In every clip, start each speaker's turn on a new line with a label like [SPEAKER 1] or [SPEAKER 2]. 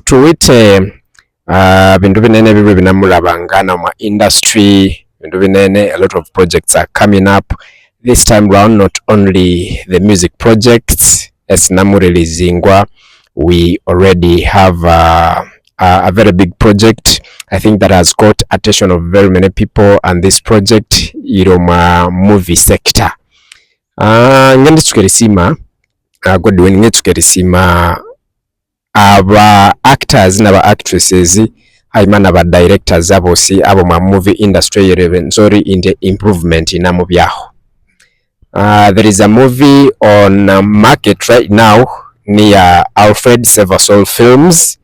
[SPEAKER 1] tuwite bintu binene bibwe binamulabangana mu industry, bintu binene, a lot of projects are coming up this time round. Not only the music projects as namurelizingwa, we already have a very big project, I think, that has caught attention of very many people, and this project iroma movie sector. Ngende tukerisima Godwin nge tukerisima aba actors n'aba actresses haima n'aba directors abosi abo ma movie industry yerevenzori in the improvement inamu byaho. There is a movie on market right now near Alfred Seversol Films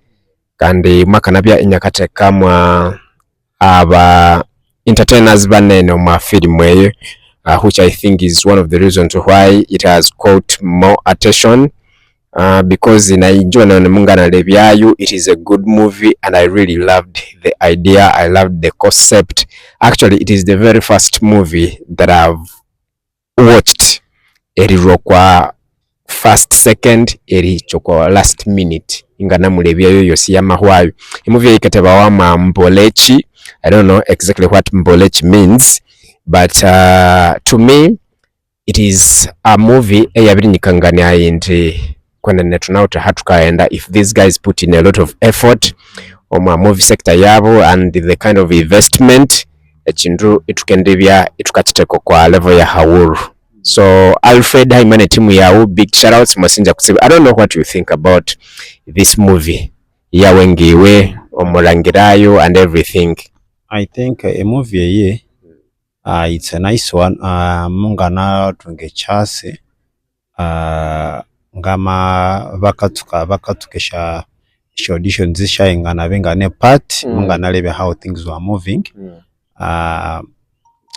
[SPEAKER 1] kandi makanabya inyakatekamwa aba entertainers banene ma film eyo, which I think is one of the reasons why it has caught more attention, because in Naijona Mungana Lebyayu, it is a good movie and I really loved the idea, I loved the concept. Actually, it is the very first movie that I've watched erirokwa first second erichokwa last minute ingana mulebyayo yosi yamahwayo. Movie ikateba wa Mbolechi. I don't know exactly what Mbolechi means, but to me it is a movie eyabirinikangania indi kwenda netunauta hatukaenda. If these guys put in a lot of effort on my movie sector yabo and the kind of investment echindu itukendebya itukachiteko kwa level ya hawuru. So Alfred haimane timu yao, big shout outs masinja kusiba. I don't know what you think about this movie ya wengiwe omurangirayo and everything.
[SPEAKER 2] I think a movie ye it's a nice one. Mungana tunge chase ngama bakatukesha audition zisha ingana bengane part mungana lebe how things were moving.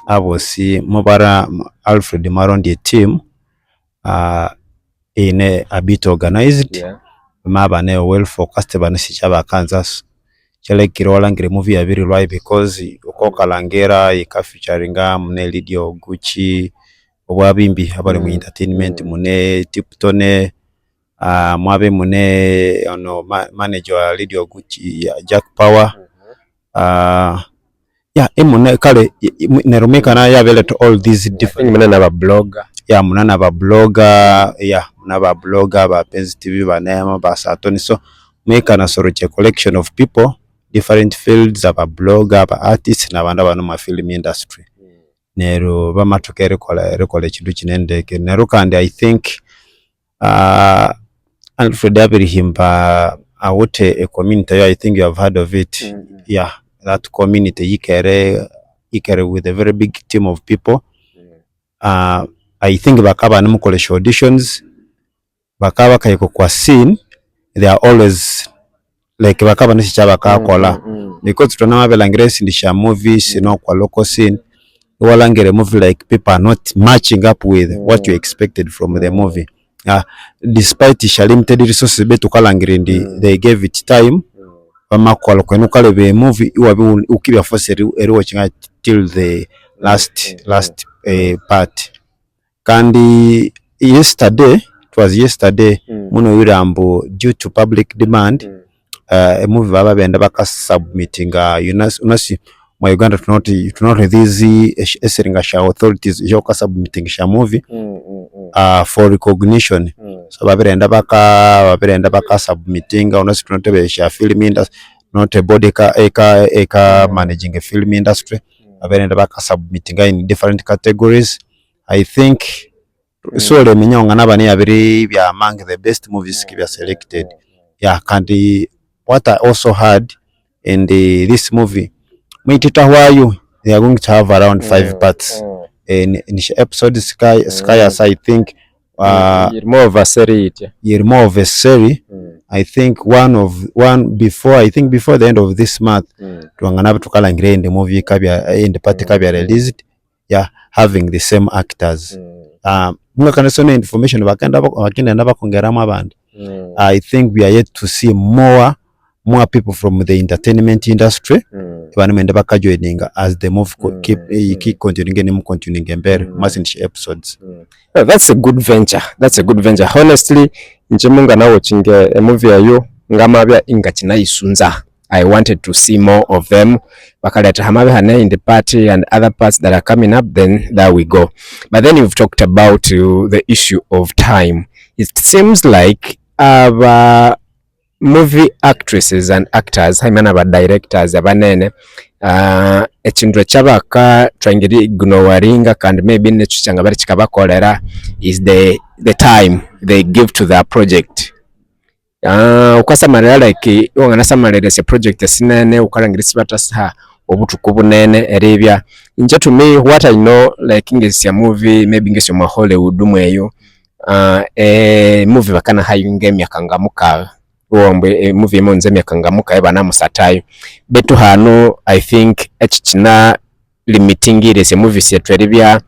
[SPEAKER 2] Abosi mubara Alfred Marondi team in a bit organized, mabane well focused banisichaba Kansas chele kirola ngire movie ya very right because ukoka langera ika featuringa mune Lidio Gucci obwabimbi abali mu entertainment mune Tiptone mwabe mune manager Lidio Gucci Jack Power mune kale nerumeka na yabele to all these different
[SPEAKER 1] mune na ba blogger
[SPEAKER 2] mune na ba blogger na ba blogger ba Penzi TV ba Nema ba Satoni, so make an a collection of people different fields, aba blogger, aba artists na banda bano ma film industry. Nero bamatoke rekola chindu chinendeke nero kandi I think Alfred Abrahimba awote a community, I think you have heard of it. That community ikere with a very big team of people. I think bakaba namukolesha auditions bakaba kayiko kwa scene, they are always like bakaba nisichaba kakola because tunamabelangire sindisha movies kwa local scene walangire movie like people are not matching up with what you expected from the movie. Despite isha limited resources betu kalangire they gave it time bamakola kwenukale be movie iwabi ukibya force eri watching till the last part. Kandi yesterday muno yurambo due to public demand a movie baba benda baka submitting unasi mu Uganda tunoti these eseringa sha authorities joka submitting sha movie for recognition. So babirenda baka submitting unasi tunotebe sha film industry, not a body eka managing a film industry. Babirenda baka submitting in different categories. I think so le minyonga nabani abiri bya among the best movies kibya selected. Kandi what I also heard in this movie, Mwititahwayu, they are going to have around 5 parts. In episode Sky as I think
[SPEAKER 1] more of a series.
[SPEAKER 2] I think one before the end of this month tuangana tukalangire in the movie kabya in the party kabya released, having the same actors. Munga kanesone information bakenda ndabakongeramu abandi. I think we are yet to see more people from the entertainment industry banamenda bakajoininga as the move keep continuing mbere massive episodes.
[SPEAKER 1] That's a good venture. Honestly, nje munga na watching a movie ayo ngamabya ingakinayisunza. I wanted to see more of them. Bakaleta hamabe hane in the party and other parts that are coming up, then there we go. But then you've talked about the issue of time. It seems like movie actresses and actors, haimana ba directors abanene, ekintu ekyabaka twangiri ignoringa kandi maybe nekyo kyanga bari kikabakolera is the time they give to their project. Ukasamalira like wangana samalira se project esinene ukalangira sibata sa obutuku bunene eribya inje. To me, what I know, like ingesi ya movie maybe ingesi ya Hollywood mweyo movie bakana hayunge emyaka nga mukaaga wombe movie monze emyaka nga mukaaga bana musatayo betu hano. I think ekikina limiting ire movie yetu eribya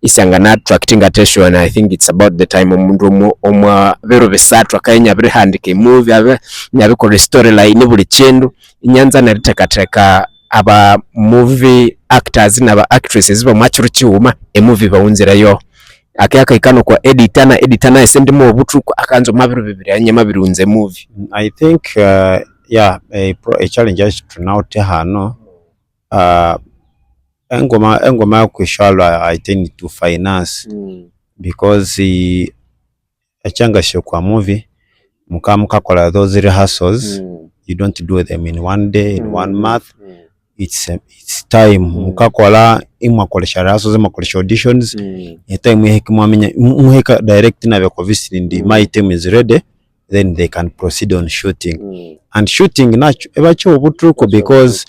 [SPEAKER 1] isanga na attracting attention. I think it's about the time omundu omwa bero besatu akanya biri handike movie abe nyabikore storyline buli kindu inyanza na ritekateka aba movie actors na ba actresses ba machuru chiuma movie bawunzirayo akayaka ikano kwa editana esendimo obutuku akanzo mabiru bibiri anyema birunze movie.
[SPEAKER 2] I think yeah, a challenge to now te hano engoma kwishwalwa I tend to finance because achanga sho kwa movie mukakola those rehearsals you don't do them in one day, in 1 month. It's time mukakola imwakolesha rehearsals, imwakolesha auditions, time hekimwamenya muheka direct na bako visiting my team is ready, then they can proceed on shooting. And shooting nacho ebacho obutruko because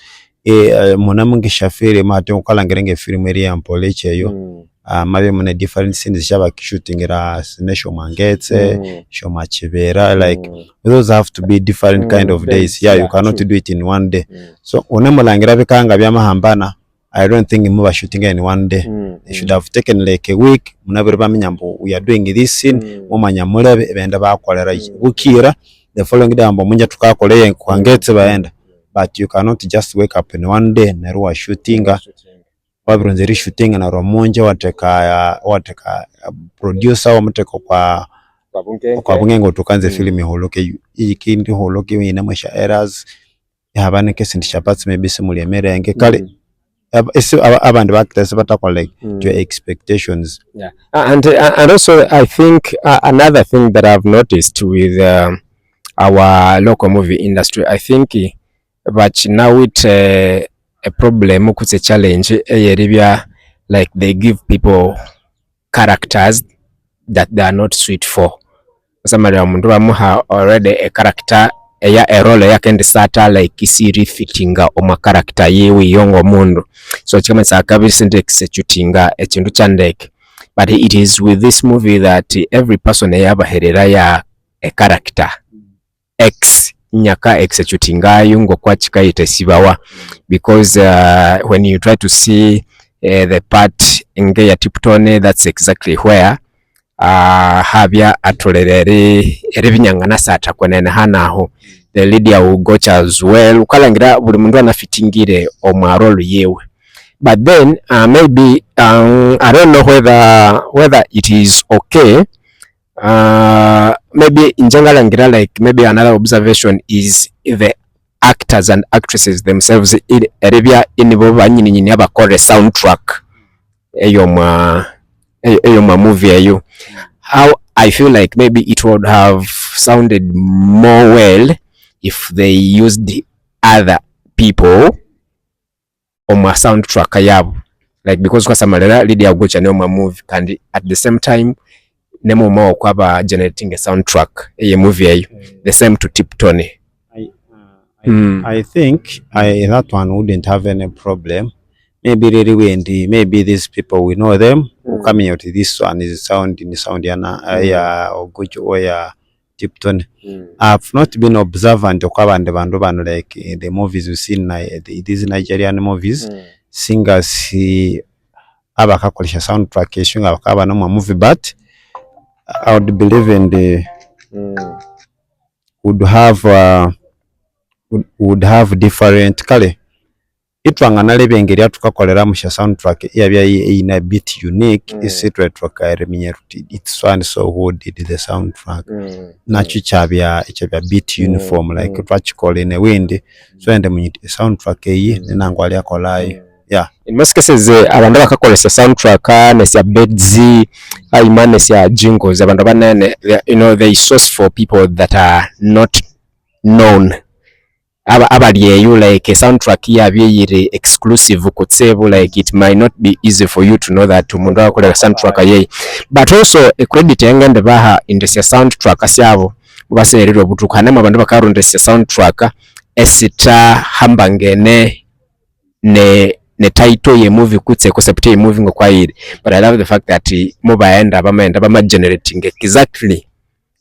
[SPEAKER 2] munamungi shafiri mate ukalangerenge film eri ya Mbolechi yo mabe mune different scenes shaba shooting era nesho mangetse sho machibera like those have to be different kind of days. Yeah, you cannot do it in one day. So unemulangira bikanga byamahambana, I don't think muba shooting in one day. They should have taken like a week. Munabere bamenya mbo we are doing this scene mumanya mulebe benda bakolera ukira the following day ambo munja tukakoleye kwangetse baenda. But you cannot just wake up in one day na ruwa shootinga wabronzeri shooting na romonja wateka producer wa mteko kwa bungengo tukanze film holoke ikindi holoke ina mwesha errors yabane kesi ndishapatsi maybe simuli emerenge kale abandi actors batakwa like your expectations.
[SPEAKER 1] Yeah. And also I think another thing that I've noticed with our local movie industry, I think but now it's a problem, it's a challenge like they give people characters that they are not suited for. Somebody mundu amuha already a character a role yake ndi sata like isiri fittinga oma character yewe yongo mundu, so chama sakabisinde executinga ekintu chandeke. But it is with this movie that every person yabaherera ya a character X nyaka executing ayungo kwa chikaite sibawa because when you try to see the part nge ya tiptone, that's exactly where habya atolere erebinyangana sata kwenene hanaho the leader will go as well ukalangira buli mundu anafitingire omwarolo yewe. But then maybe I don't know whether it is okay. Maybe in general like maybe another observation is the actors and actresses themselves eribya inibo banyini abakore soundtrack eyo ma movie eyo. How I feel like maybe it would have sounded more well if they used other people on my soundtrack yabo, like because kwa samalera Lydia Ugocha ne ma movie kandi at the same time nemo mo kwaba generating a soundtrack a movie the same to Tiptone.
[SPEAKER 2] I think that one wouldn't have any problem. Maybe really maybe these people we know them coming out. This one is sound yana ya Ogocho or ya Tiptone. I've not been observant okwabande bandu bano like the movies we seen these Nigerian movies singers abakakolisha soundtrack eshunga bakaba no mu movie, but I would believe in the would have different color itwangana lebengeri tukakolera mu soundtrack yabya ina bit unique isitwe twakareminye ruti it's one so who did the soundtrack nacho cyabya bit uniform like twachikola in a wind so ende mu soundtrack yi nenango ali akolayo. Yeah,
[SPEAKER 1] in most cases abantu bakakolesa soundtrack nesya beats nesya jingles abantu banene, you know, they source for people that are not known abalieyo, like a soundtrack yabye yiri exclusive kutsebu, like it might not be easy for you to know that umuntu akola soundtrack ye, but also a credit engende baha indesya soundtrack asyabo baserero butukane mu bantu bakarondesya soundtrack esita hambangene ne title ye movie kutse concept ye movie ngokwaire, but I love the fact that mubaenda bama generating exactly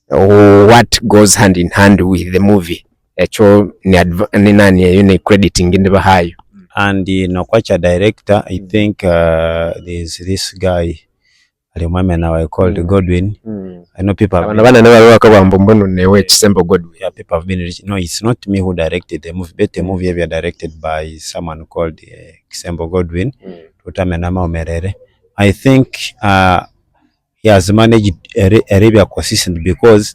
[SPEAKER 1] what goes hand in hand with the movie. Echo ni nani yune crediting ndi bahayo.
[SPEAKER 2] And nokwacha director, I think there's this guy alimwame now I called Godwin. I know people have
[SPEAKER 1] bana never work abambombono newe Chisembo Godwin.
[SPEAKER 2] Yeah, people have been no, it's not me who directed the movie, but the movie was directed by someone called Chisembo Godwin. Tutamenama Omerere. I think he has managed Arabia consistent because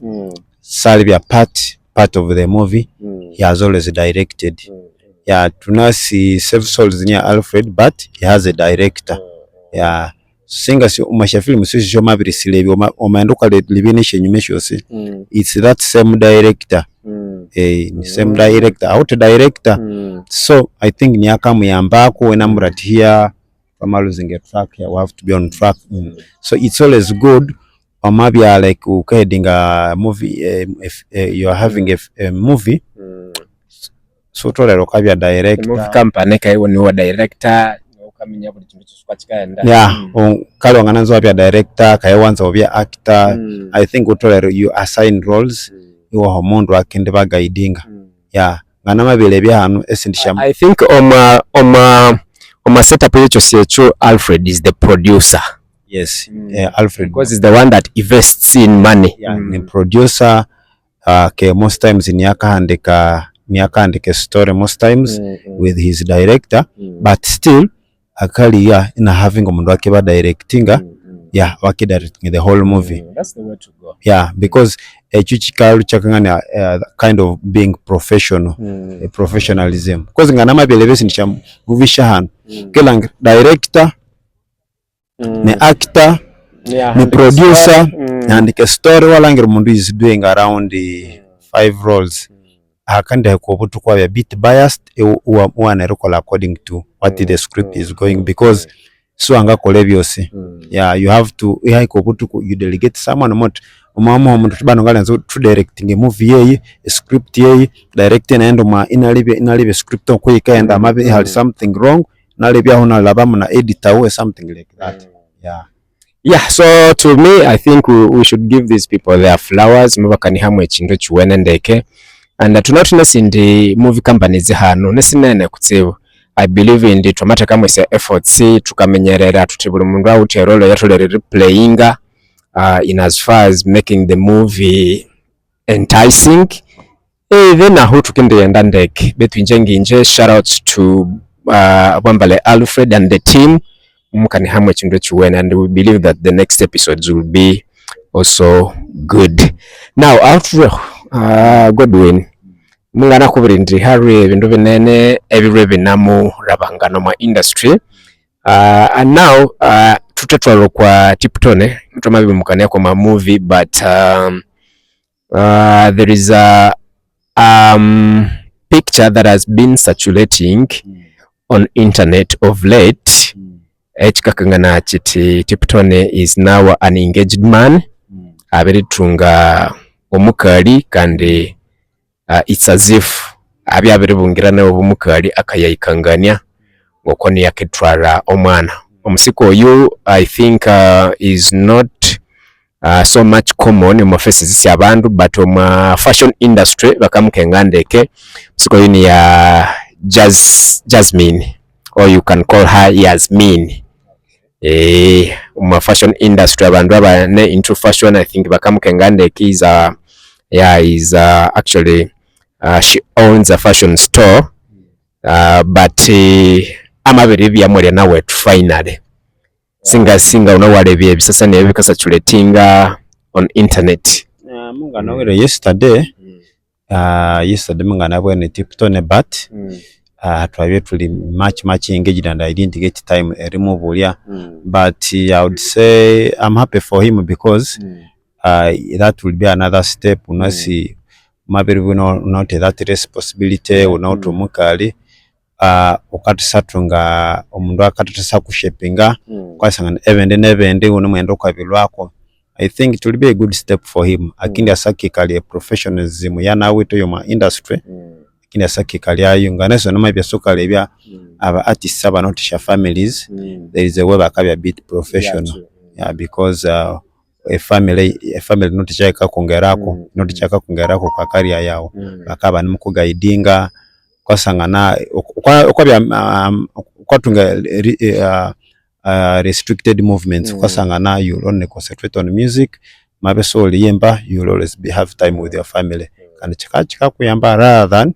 [SPEAKER 2] Salvia part of the movie he has always directed. Yeah, tunasi Save Souls near Alfred, but he has a director. Yeah, singers umasha film sisi shoma birisilebi omanduka libinishe nyumesho si it's that same director. Same director, out director. So I think ni akamuyambako when I'm right here from losing a track here, we have to be on track. So it's always good. Or maybe like heading a movie, if you're having a movie, so tolero kabya director.
[SPEAKER 1] Movie company kai woni wa director ukamenya buli kintu kyukwachikaenda.
[SPEAKER 2] Yeah, kali wangananzo wabya director, kai wanza wabya actor. I think utolero you assign roles, iwa homundu akende bagaidinga. Yeah, ngana mabile bya hanu esindisha.
[SPEAKER 1] I think oma setup yecho secho Alfred is the producer.
[SPEAKER 2] Yes, Alfred,
[SPEAKER 1] because he's the one that invests in money.
[SPEAKER 2] Yeah, the producer. Most times in Nyakahandika story most times with his director, but still akali ina having omundu akiba directinga waki directing the whole movie.
[SPEAKER 1] That's the way to go.
[SPEAKER 2] Yeah, because chuchikalu chakangana kind of being professional, professionalism. Because ngana mabelebesi nisha movie shahan kelang director ne actor ne producer and the story walangira mundu is doing around 5 roles. Hakanda kubutu kwa bit biased one record according to what the script is going, because so anga kolebyosi. Yeah, you have to kubutu you delegate someone mot umama omuntu tubano ngalenzo to directing a movie ye script ye directing naendo ma inalibe script ko ikaenda maybe had something wrong nalibya hona labamu na editor or something like that.
[SPEAKER 1] Yeah, so to me I think we should give these people their flowers mubakani hamwe chindo chiwene ndeke, and tunotinesi indi movie companies hano nesinene kutsibu. I believe in the tomata kamwe se efforts tukamenyerera tutibuli mundu awuti role yatolere playinga in as far as making the movie enticing. Then aho tukende yenda ndeke betwinje shout out to Bwambale Alfred and the team mukani hamwe chindo chiwene, and we believe that the next episodes will be also good. Now after Godwin mungana kubirindi hari bintu binene ebirwe binamu rabangano ma industry and now tutetwalo kwa tiptone mutamabi mukania kwa ma movie, but there is a picture that has been circulating on internet of late. Echikakangana chiti Tiptone is now an engaged man. Abiritunga omukali kandi it's as if abiribungirana obumukali akayayikangania ngokoni yaketwara omwana. Omusiko oyu I think is not so much common mu faces y'abantu, but mu fashion industry bakamukengandeke. Omusiko oyu ni ya Jasmine, or you can call her Yasmin. Mu fashion industry abantu abane into fashion, I think bakamukengandeke is actually she owns a fashion store, but amabere byamulya nawe finally singa unawarebye ebisasa nebyo bikasatulatinga on internet.
[SPEAKER 2] Munga nawere yesterday munga nabwene tiptone but twabye tuli much engaged and I didn't get time remove bulya but I would say I'm happy for him because that will be another step unasi mabere not that responsibility not umukali okatusatunga omundu akatutasa kushapinga kwasanga evende uno mwendo kwabilwako. I think it will be a good step for him akindi asakikali professionalism yana wito yoma industry akindi asakikali ayunga naso namabya sokale bya aba artists aba not sha families there is a way bakabya bit professional because a family not chaka kongerako kwa career yao bakaba nimukugaidinga kwasangana okwabya kwatunga restricted movements kwasangana you only concentrate on music mabe so liyemba you will always have time with your family kandi chika kuyamba rather than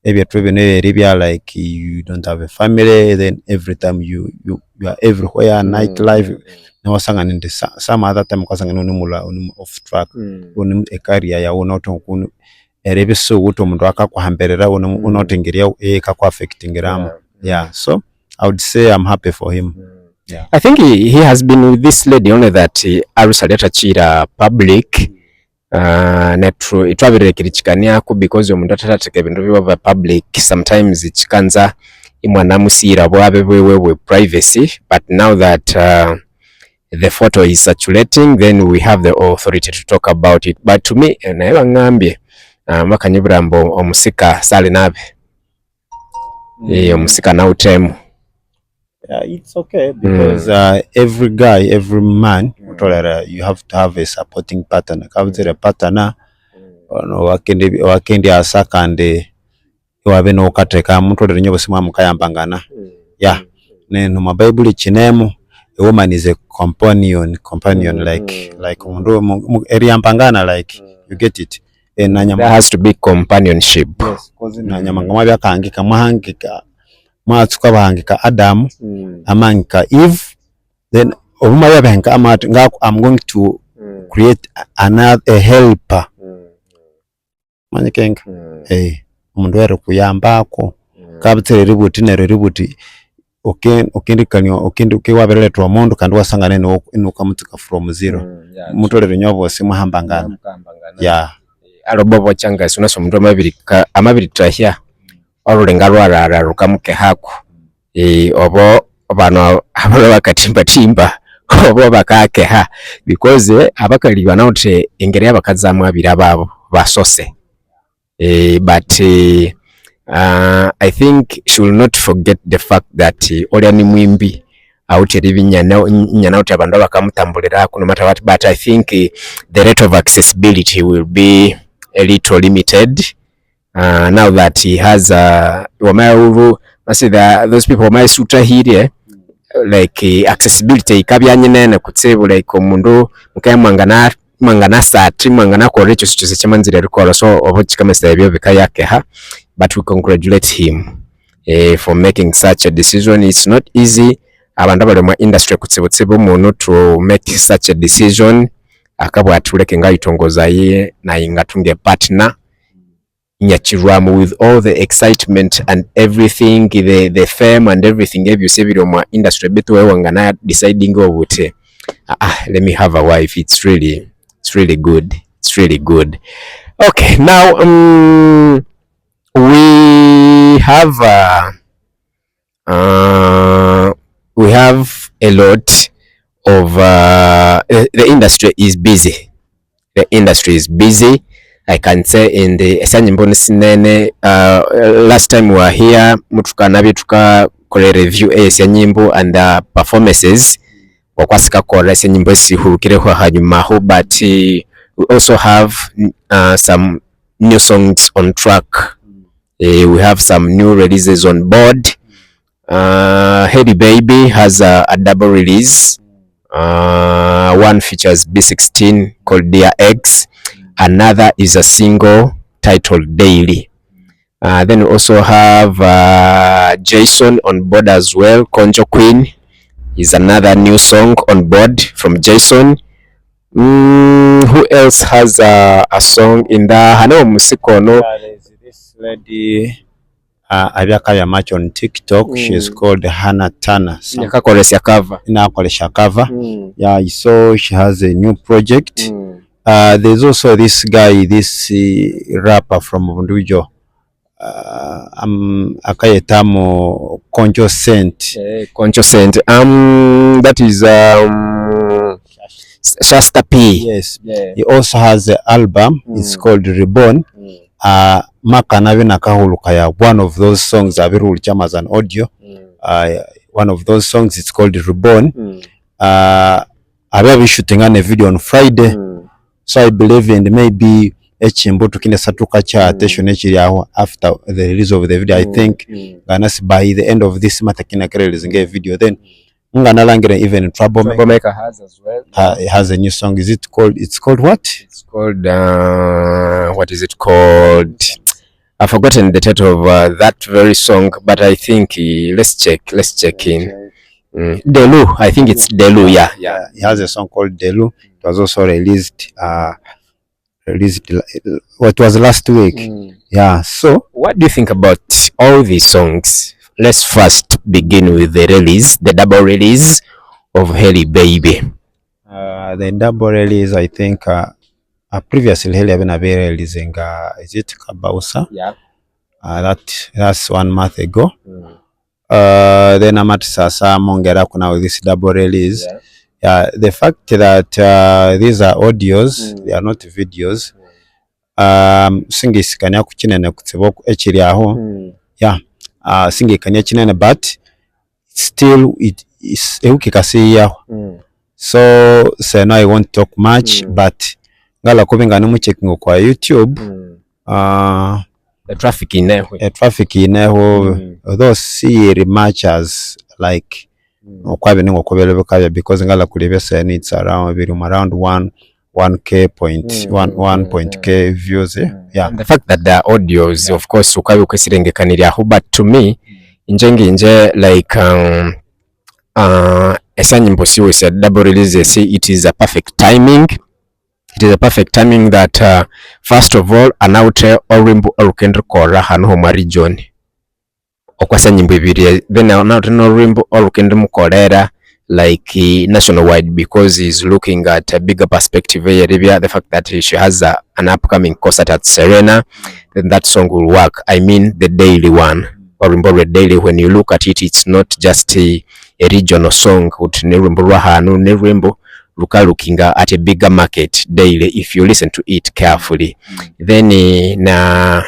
[SPEAKER 2] ebya twebene ribya like you don't have a family then every time you are everywhere night life na wasangana in some other time kwasangana unimula off track unim a career ya unotonkunu erebe so guto mundu akakuhamberera unotengeria ekakwa affecting ramu so I would say I'm happy for him.
[SPEAKER 1] I think he has been with this lady only that arusali atachira public netru itwabirekirichikaniako because omundu atatateka ebintu bya public sometimes ichikanza imwana musira bwabe bwewe privacy but now that the photo is circulating then we have the authority to talk about it but to me naye bangambye makanyiburambo omusika sali nabe omusika na utemu.
[SPEAKER 2] It's okay because every guy, every man, you have to have a supporting partner. Kabuzere partner, wakendi asakande wabe no kateka mutolere nyo bosima mukayambangana. Neno maBible chinemu a woman is a companion like mundu eriyambangana like you get it.
[SPEAKER 1] There has to be companionship.
[SPEAKER 2] Yes, cause nanyamanga mabya kangika mahangika matsuka bahangika Adam amangika Eve then obuma yabenga amati ngako I'm going to create another helper manyikenga umundu were kuyambako kabutere ributi nero ributi ukiwabereletwa omundu kandi wasangane nukamutika from zero mutolere nyobo simuhambangana
[SPEAKER 1] alobobo changa sunaso mundu amabiri trahya olulenga lwarara rukamuke hako obo bano abalo bakatimba obo bakakeha because abakali banaote engere abakazamu abira babo basose but I think she will not forget the fact that oli ni mwimbi out nyana out abandu bakamutambulira no matter what but I think the rate of accessibility will be a little limited now that he has those people my sutra here like accessibility ikabyanye nene kutsebo like omundu mukayamangana sati mangana kore cyo cyose cyamanzira rikora so obo kikamesa ebyo bikayake but we congratulate him for making such a decision. It's not easy abandu bali mu industry kutsebo umuntu to make such a decision akabwa atuleke ngayitongoza ye na ingatunge partner nyachirwamu with all the excitement and everything the fame and everything ebyo sebiro mu industry betu wangana deciding obute let me have a wife. It's really good. Okay, now we have a lot of the industry is busy. I can say in the esanyimbo sinene last time we were here mutukana bituka kole review esanyimbo and the performances wakwasika kole esanyimbo sihurukireho hanyuma ho but we also have some new songs on track. We have some new releases on board. Heady Baby has a double release. One features B16 called Dear X. Another is a single titled Daily. Then we also have Jason on board as well. Conjo Queen is another new song on board from Jason. Who else has a song in the Hano Musikono?
[SPEAKER 2] There's this lady Abyakaya much on TikTok. She's called Hannah Turner. Nakolesha cover. Yeah, so she has a new project. There's also this guy, this rapper from Bundujo. Akayetamu Conjo Saint.
[SPEAKER 1] Conjo Saint. That is Shasta P.
[SPEAKER 2] Yes. Yeah. He also has an album. It's called Reborn. Makanabe nakahulukaya. One of those songs abiru chama as an audio. One of those songs, it's called Reborn. Abiru shooting on a video on Friday. So I believe in maybe echimbo tukine satuka cha attention after the release of the video. I think by the end of this month akina releasing a video, then Nganalangere even Troublemaker
[SPEAKER 1] has as well.
[SPEAKER 2] It has a new song. It's called what?
[SPEAKER 1] It's called what is it called? I've forgotten the title of that very song, but I think let's check in. Delu, I think it's Delu. Yeah.
[SPEAKER 2] He has a song called Delu. It was also released what was last week. Yeah. So
[SPEAKER 1] what do you think about all these songs? Let's first begin with the release, the double release of Heli Baby.
[SPEAKER 2] The double release, I think previously Heli have been releasing is it Kabausa?
[SPEAKER 1] Yeah.
[SPEAKER 2] That's 1 month ago. Then Amat Sasa Mongera kuna with this double release. Yeah. The fact that these are audios, they are not videos. Singis kanya kuchinene kutsebo echiri aho. Yeah. Singe kanya chinene, but still it is eukikasiya. So no, I won't talk much, but ngala kubinga numu checking kwa YouTube.
[SPEAKER 1] The traffic ineho.
[SPEAKER 2] Those see rematchers like okwabe ningo kobelebeka because ngala kulibesa needs around 1k point 1.k views. Yeah.
[SPEAKER 1] And the fact that the audios, of course, ukabe kwesirengekanira, but to me inje like esanyimbo siwe said double release, they say it is a perfect timing. It is a perfect timing that first of all anaute orimbo orukendro kora hano homa region okwasa nyimbo ibiri, then anaute orimbo orukendro mukorera like nationwide, because he's looking at a bigger perspective here. The fact that she has an upcoming concert at Serena, then that song will work. I mean the daily one, orimbo daily, when you look at it, it's not just a regional song. Looking at a bigger market daily if you listen to it carefully. Then dear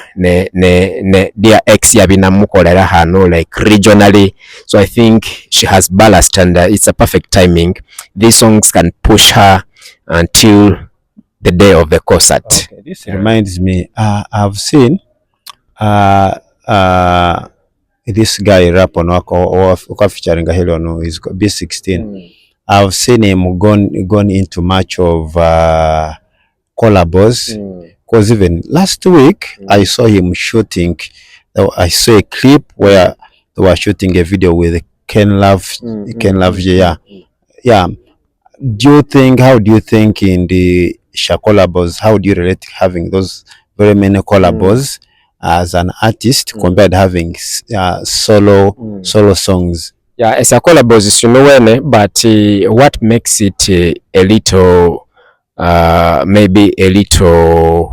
[SPEAKER 1] ex yabina mukolera hano like regionally, so I think she has ballast and it's a perfect timing. These songs can push her until the day of the concert.
[SPEAKER 2] Okay, this reminds me, I've seen this guy rap on wako featuring Heleno is B16. I've seen him gone into much of collabos, because even last week I saw him shooting. I saw a clip where they were shooting a video with Ken Love. Yeah. How do you think in the collabos, how do you relate having those very many collabos as an artist compared to having solo songs?
[SPEAKER 1] Yeah, it's a collabos, but what makes it a little, maybe a little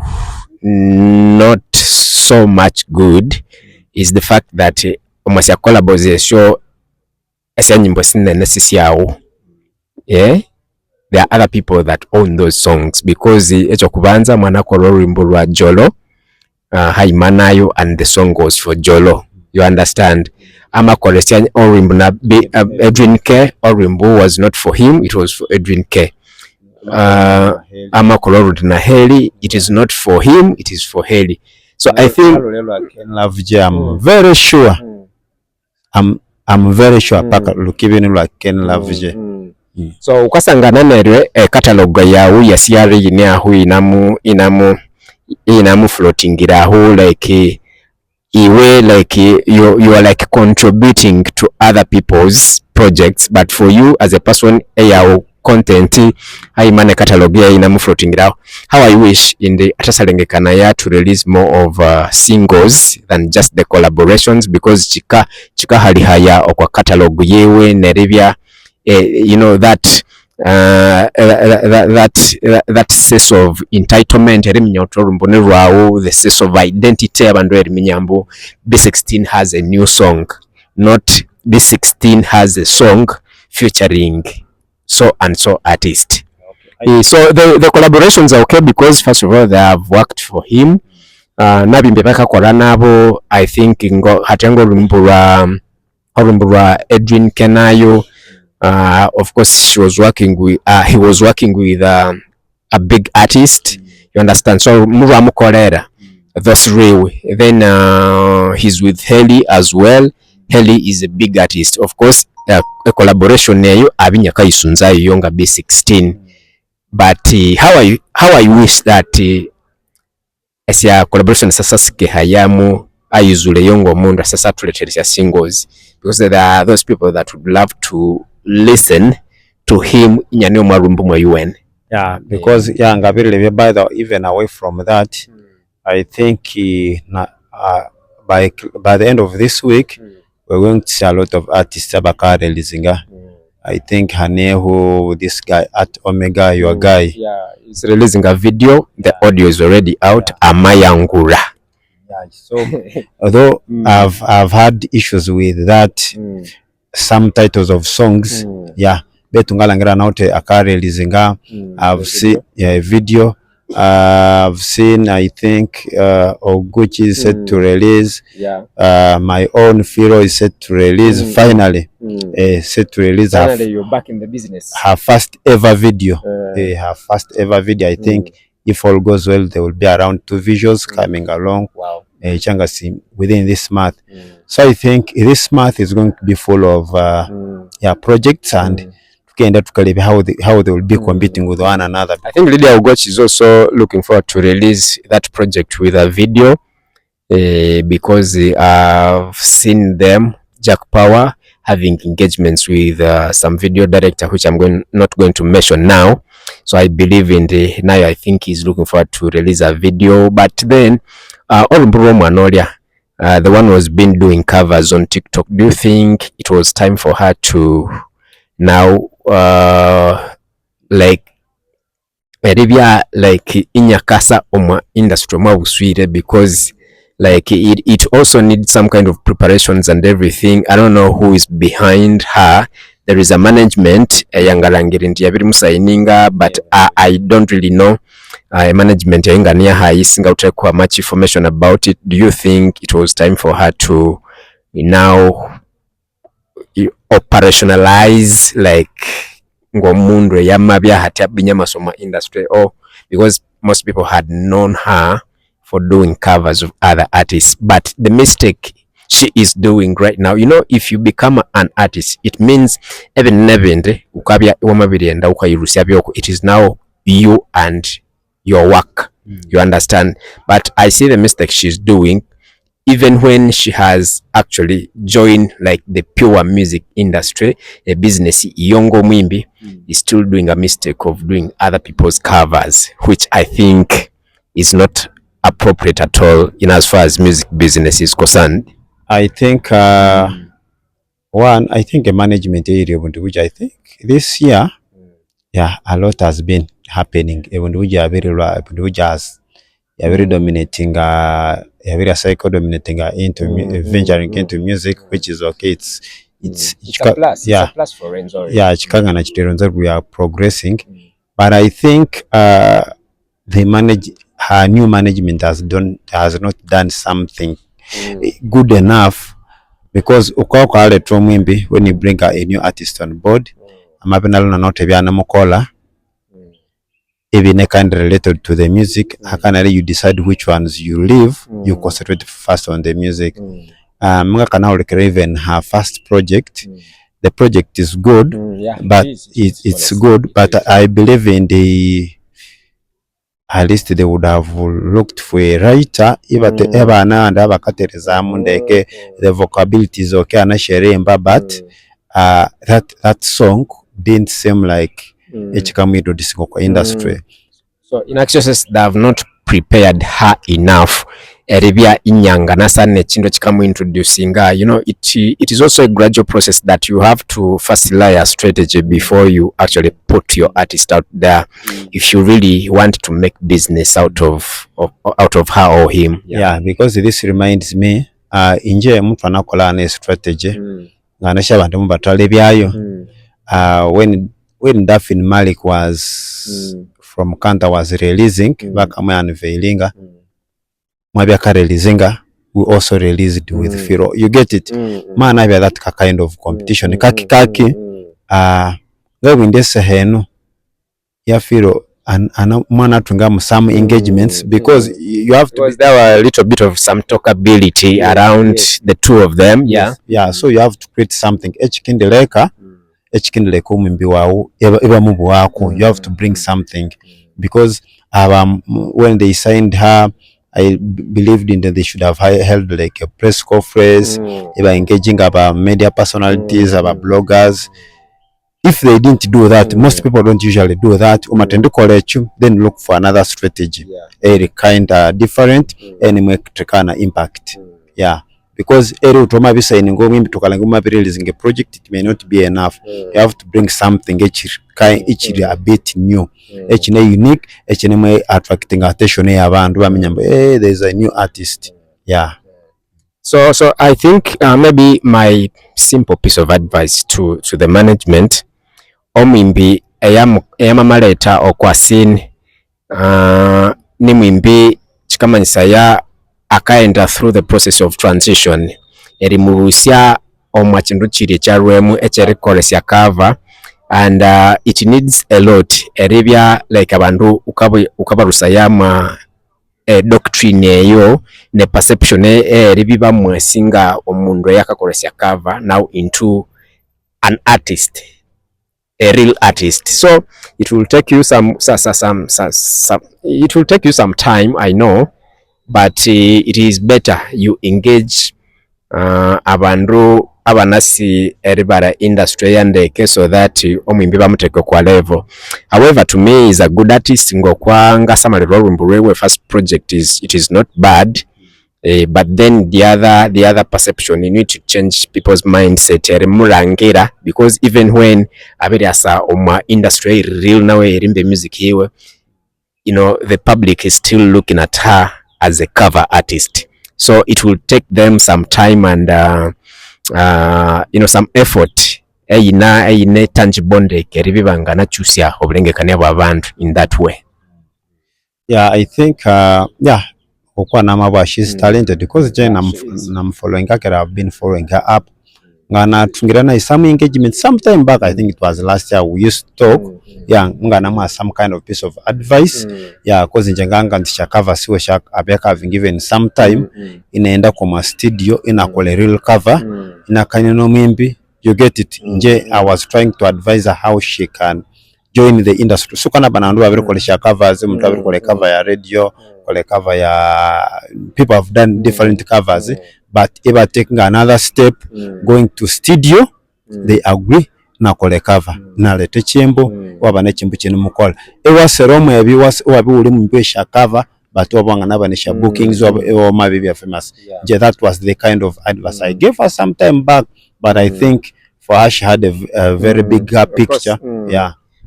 [SPEAKER 1] not so much good is the fact that almost a collabos show yeah, there are other people that own those songs, because echo kubanza mwanako Rorimbo rwa Jolo haimanayo, and the song goes for Jolo. You understand? Ama Kolesian Orimbo na Edwin K. Orimbo was not for him, it was for Edwin K. Ama Kolorud na Heli, it is not for him, it is for Heli. So I think
[SPEAKER 2] I'm very sure. I'm very sure paka lukibini like Ken Lavije.
[SPEAKER 1] So ukasangana nerwe catalog yawe ya CR yine aho inamu floatingira aho like iwe like you are like contributing to other people's projects, but for you as a person eyawo content aimane catalog ya ina floating out. How I wish in the atasalengekana ya to release more of singles than just the collaborations, because chika hali haya okwa catalog yewe neribya you know that that sense of entitlement eriminya otorumbo rwawo, the sense of identity abandu eriminya mbu B16 has a new song, not B16 has a song featuring so and so artist. So the collaborations are okay because first of all they have worked for him. Nabimbe bakakora nabo, I think ngo hatengo rumbura Edwin Kenayo. Of course he was working with a big artist, you understand, so muva mukolera those rewe. Then he's with Heli as well. Heli is a big artist, of course. A collaboration neyo abinyaka isunzayo yonga B16, but how I wish that esya collaboration sasa sike hayamu ayuzule yongo mundu sasa tuleteresya singles, because there are those people that would love to listen to him inyane omwarumbu mwa UN.
[SPEAKER 2] Yeah, because ngabirele by the even away from that, I think by the end of this week we're going to see a lot of artists abaka releasing. I think Hanehu, this guy at Omega, your guy,
[SPEAKER 1] is releasing a video. The audio is already out. Amayangura.
[SPEAKER 2] So although I've had issues with that, some titles of songs, betungalangira naute aka releasing. I've seen a video. I've seen, I think Oguchi is set to release. My own Firo is set to release. Finally set to release.
[SPEAKER 1] Finally you're back in the business.
[SPEAKER 2] Her first ever video. Her first ever video. I think if all goes well, there will be around 2 visuals coming along.
[SPEAKER 1] Wow.
[SPEAKER 2] Within this month. So I think this month is going to be full of projects and how they will be competing with one another.
[SPEAKER 1] I think Lydia Ogoch is also looking forward to release that project with a video, because I've seen them, Jack Power, having engagements with some video director, which I'm not going to mention now. So I believe in now I think he's looking forward to release a video. But then the one who's been doing covers on TikTok, do you think it was time for her to now like inyakasa omwa industry mwa buswire, because like it also needs some kind of preparations and everything. I don't know who is behind her. There is a management yangalangiri ndi yabiri musaininga, but I don't really know management yangania haisinga utekwa much information about it. Do you think it was time for her to now operationalize like ngomundu yamabya hati abinyamasomo industry, or because most people had known her for doing covers of other artists? But the mistake she is doing right now, you know, if you become an artist, it means even nevende ukabya wamabirienda ukayirusya byoko, it is now you and your work. You understand? But I see the mistake she's doing. Even when she has actually joined like the pure music industry, a business, Yongo Mwimbi is still doing a mistake of doing other people's covers, which I think is not appropriate at all in as far as music business is concerned.
[SPEAKER 2] I think I think a management area, which I think this year, a lot has been happening. Very dominating, very psycho dominating into venturing into music, which is okay. It's
[SPEAKER 1] a plus. It's a plus for Renzo.
[SPEAKER 2] Chikanga na Chiteronzo, we are progressing, but I think her new management has not done something good enough, because when you bring a new artist on board, amapenalo not ebyana mukola even kind related to the music. How can you decide which ones you leave? You concentrate first on the music. Even her first project, the project is good, but it's good. But I believe in at least they would have looked for a writer ebana and abakaterezamu ndeke the vocability is okay anasheremba but that song didn't seem like ekikamwiddo disingo kwa industry.
[SPEAKER 1] So in actual sense they have not prepared her enough eribya inyanga nasane ekintu kikamu introducinga, you know, it is also a gradual process that you have to first lay a strategy before you actually put your artist out there if you really want to make business out of her or him.
[SPEAKER 2] Yeah, because this reminds me inje mtu anakola na strategy nganasha abantu mubatale byayo when Daphne Malik was from Kanta was releasing bakamwe unveilinga mwabya ka releasinga we also released with Firo, you get it man have that kind of competition kaki ngawe ndese heno ya Firo ana mwana tunga some engagements because you have to
[SPEAKER 1] there were a little bit of some talkability around the two of them.
[SPEAKER 2] So you have to create something echikindeleka umimbi wawo eba mubu wako you have to bring something because when they signed her I believed in that they should have held like a press conference about engaging about media personalities about bloggers. If they didn't do that, most people don't usually do that. Then look for another strategy, a kind of different and make kind of impact. Because releasing a project, it may not be enough. You have to bring something a bit new, unique, attracting attention. There's a new artist.
[SPEAKER 1] So I think maybe my simple piece of advice to the management omwimbi eyamamaleta okwasini ni mwimbi chikamanyisa ya akaenda through the process of transition eri murusya omwa kintu kiri kyarwemu ekyerikolesya cover and it needs a lot eribya like abantu ukabarusa yama doctrine eyo ne perception eribiba mwesinga omundu yakakolesya cover now into an artist, a real artist. So it will take you some it will take you some time, I know, but it is better you engage abandu abanasi eribara industry yandeke so that omwimbi bamuteke kwa level. However, to me is a good artist ngokwanga samalero rumburewe first project it is not bad. But then the other perception, you need to change people's mindset murangira, because even when abiriasa oma industry real now erimbe music hiwe, you know, the public is still looking at her as a cover artist, so it will take them some time and you know, some effort eyine tangible keribibanga na chusya obulengekane bw'abantu in that way.
[SPEAKER 2] I think she's talented because I'm following her. I've been following her up. Ngana tungirana some engagement sometime back. I think it was last year. We used to talk. Ngana some kind of piece of advice. Because njenganga ntisha cover siwe shak abeka having given some time inaenda kwa studio inakole real cover inakanyano mimbi. You get it. Nje I was trying to advise her how she can join the industry. So kana banandu abiri kolesha covers, mtu abiri kole cover ya radio, kole cover ya people have done different covers, but ever taking another step, going to studio, they agree na kole cover na lete chimbo wabane chimbo chene mukola ewa seromo yabi wabi uli mbesha cover but wabanga nabanisha bookings wa mabibi famous. That was the kind of advice I gave her some time back, but I think for her she had a very big picture.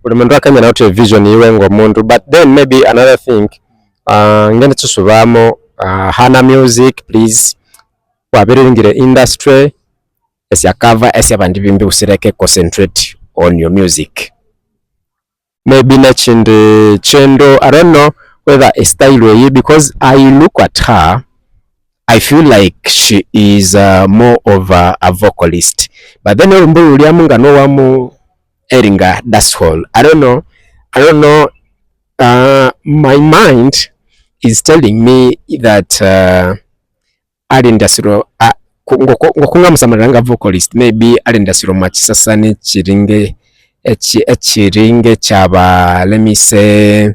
[SPEAKER 1] Ulimundu akanya na uti vision iwe ngomundu, but then maybe another thing ngene tusubamo hana music please wabiringire industry esya cover esya bandi bimbi usireke concentrate on your music. Maybe nachinde chendo, I don't know whether a style way, because I look at her I feel like she is more of a vocalist, but then urumbu uliamunga no wamu eringa dancehall. I don't know my mind is telling me that alindasiro ngokunga musamaranga vocalist maybe alindasiro machisasane chiringe chaba, let me say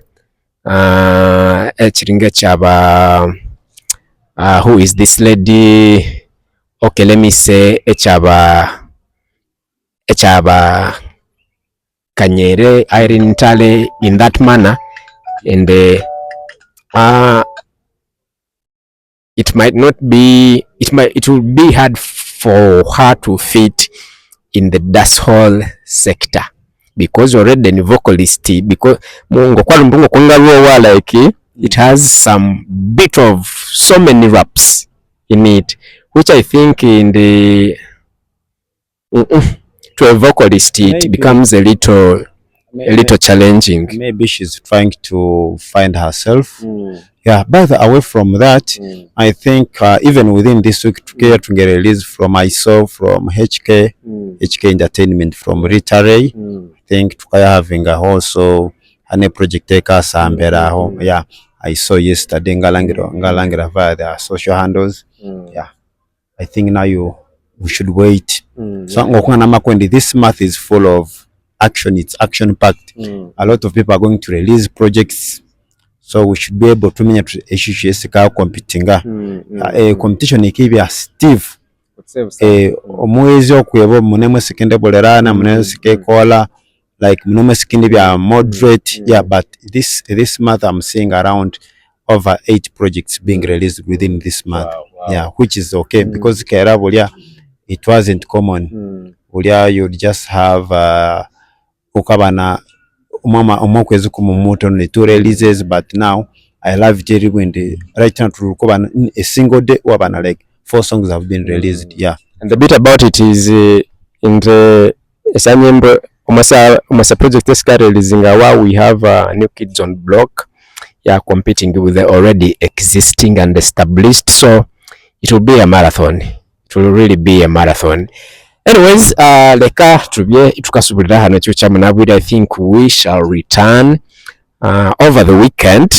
[SPEAKER 1] ekiringa kyaba who is this lady? Okay, let me say ekyaba Kanyere, Irene Ntale, in that manner, and it might not be, it will be hard for her to fit in the dancehall sector because already the vocalist, because mungo kwa mbungo konga like it has some bit of so many raps in it, which I think in the to a vocalist it becomes a little challenging.
[SPEAKER 2] Maybe she's trying to find herself. Yeah, but away from that, I think even within this week to get release from myself, from HK Entertainment, from Rita Ray, I think tukaya having also a project taker Sambera home. Yeah, I saw yesterday ngalangira via their social handles. Yeah, I think now we should wait. So this month is full of action. It's action packed. A lot of people are going to release projects, so we should be able to manage issues competing. Competition ikibya Steve omwezi okwebo munemu sikende bolerana munemu sikekola like munemu sikindi bya moderate. Yeah, but this month I'm seeing around over 8 projects being released within this month. Wow. Yeah, which is okay because kera bolia it wasn't common. Bolia you'd just have ukabana umwezi kumumuto only 2 releases, but now I love Jerry Wendy right now to in a single day wabana like 4 songs have been released. Yeah,
[SPEAKER 1] and the bit about it is in the Sanyembo umasa project is releasing while we have New Kids on Block, yeah, competing with the already existing and established, so it will be a marathon. It will really be a marathon. Anyways, leka tubye tukasubirira hano cyo cyamunabwira. I think we shall return over the weekend.